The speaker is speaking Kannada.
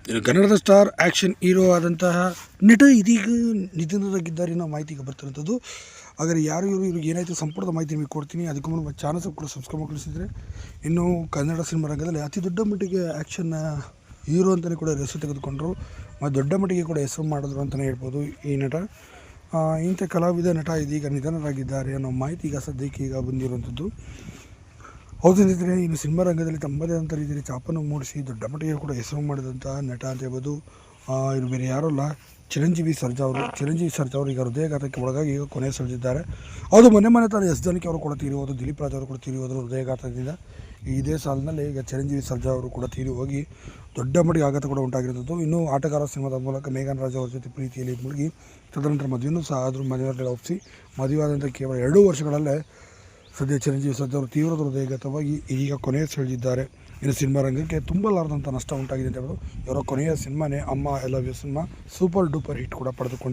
ಇನ್ನು ಕನ್ನಡದ ಸ್ಟಾರ್ ಆ್ಯಕ್ಷನ್ ಹೀರೋ ಆದಂತಹ ನಟ ಇದೀಗ ನಿಧನರಾಗಿದ್ದಾರೆ ಅನ್ನೋ ಮಾಹಿತಿ ಈಗ ಬರ್ತಿರೋಂಥದ್ದು. ಹಾಗಾದರೆ ಯಾರು ಇವ್ರಿಗೆ ಏನಾಯಿತು ಸಂಪೂರ್ಣ ಮಾಹಿತಿ ನಿಮಗೆ ಕೊಡ್ತೀನಿ. ಅದಕ್ಕೂ ಮುನ್ನ ಚಾನಲ್ ಕೂಡ ಸಬ್ಸ್ಕ್ರೈಬ್ ಮಾಡಿಸಿದರೆ ಇನ್ನು ಕನ್ನಡ ಸಿನಿಮಾ ರಂಗದಲ್ಲಿ ಅತಿ ದೊಡ್ಡ ಮಟ್ಟಿಗೆ ಆ್ಯಕ್ಷನ್ ಹೀರೋ ಅಂತಲೇ ಕೂಡ ಹೆಸರು ತೆಗೆದುಕೊಂಡರು ಮತ್ತು ದೊಡ್ಡ ಮಟ್ಟಿಗೆ ಕೂಡ ಹೆಸರು ಮಾಡಿದ್ರು ಅಂತಲೇ ಹೇಳ್ಬೋದು ಈ ನಟ. ಇಂಥ ಕಲಾವಿದ ನಟ ಇದೀಗ ನಿಧನರಾಗಿದ್ದಾರೆ ಅನ್ನೋ ಮಾಹಿತಿ ಈಗ ಸದ್ಯಕ್ಕೆ ಈಗ ಬಂದಿರುವಂಥದ್ದು. ಹೌದು ಸ್ನೇಹಿತರೆ, ಇನ್ನು ಸಿನಿಮಾ ರಂಗದಲ್ಲಿ ತಮ್ಮದೇ ಆದಂಥ ರೀತಿಯಲ್ಲಿ ಛಾಪನ್ನು ಮೂಡಿಸಿ ದೊಡ್ಡ ಮಟ್ಟಿಗೆ ಕೂಡ ಹೆಸರು ಮಾಡಿದಂಥ ನಟ ಅಂತ ಹೇಳ್ಬೋದು. ಇನ್ನು ಬೇರೆ ಯಾರೂ ಅಲ್ಲ, ಚಿರಂಜೀವಿ ಸರ್ಜಾ ಅವರು ಈಗ ಹೃದಯಾಘಾತಕ್ಕೆ ಒಳಗಾಗಿ ಈಗ ಕೊನೆ ಸೆಳೆದಿದ್ದಾರೆ. ಹೌದು, ಮೊನ್ನೆ ತಾನು ಎಸ್ ಜಾನಕಿ ಅವರು ಕೂಡ ತೀರಿ ಹೋದರು, ದಿಲೀಪ್ ರಾಜ್ ಅವರು ಕೂಡ ತೀರಿ ಹೋದರು ಹೃದಯಾಘಾತದಿಂದ. ಇದೇ ಸಾಲಿನಲ್ಲಿ ಈಗ ಚಿರಂಜೀವಿ ಸರ್ಜಾ ಅವರು ಕೂಡ ತೀರಿ ಹೋಗಿ ದೊಡ್ಡ ಮಟ್ಟಿಗೆ ಆಘಾತ ಕೂಡ ಉಂಟಾಗಿರುತ್ತದೆ. ಇನ್ನು ಆಟಗಾರ ಸಿನಿಮಾದ ಮೂಲಕ ಮೇಘನ್ ರಾಜ್ ಅವರ ಜೊತೆ ಪ್ರೀತಿಯಲ್ಲಿ ಮುಳುಗಿ ತದನಂತರ ಮದುವೆಯೂ ಸಹ ಆದರೂ ಮನೆಯವರೆಲ್ಲ ಒಪ್ಪಿಸಿ ಮದುವೆ ಆದಂಥ ಕೇವಲ 2 ವರ್ಷಗಳಲ್ಲೇ ಸದ್ಯ ಚಿರಂಜೀವಿ ಸರ್ಜಾ ಅವರು ತೀವ್ರ ಹೃದಯಾಘಾತವಾಗಿ ಈಗ ಕೊನೆಯ ಸೆಳೆದಿದ್ದಾರೆ. ಇನ್ನು ಸಿನಿಮಾ ರಂಗಕ್ಕೆ ತುಂಬಲಾರದಂಥ ನಷ್ಟ ಉಂಟಾಗಿದೆ ಅಂತ ಹೇಳ್ಬೋದು. ಇವರ ಕೊನೆಯ ಸಿನಿಮಾನೇ Amma I love you cinema super duper hit ಕೂಡ ಪಡೆದುಕೊಂಡಿದೆ.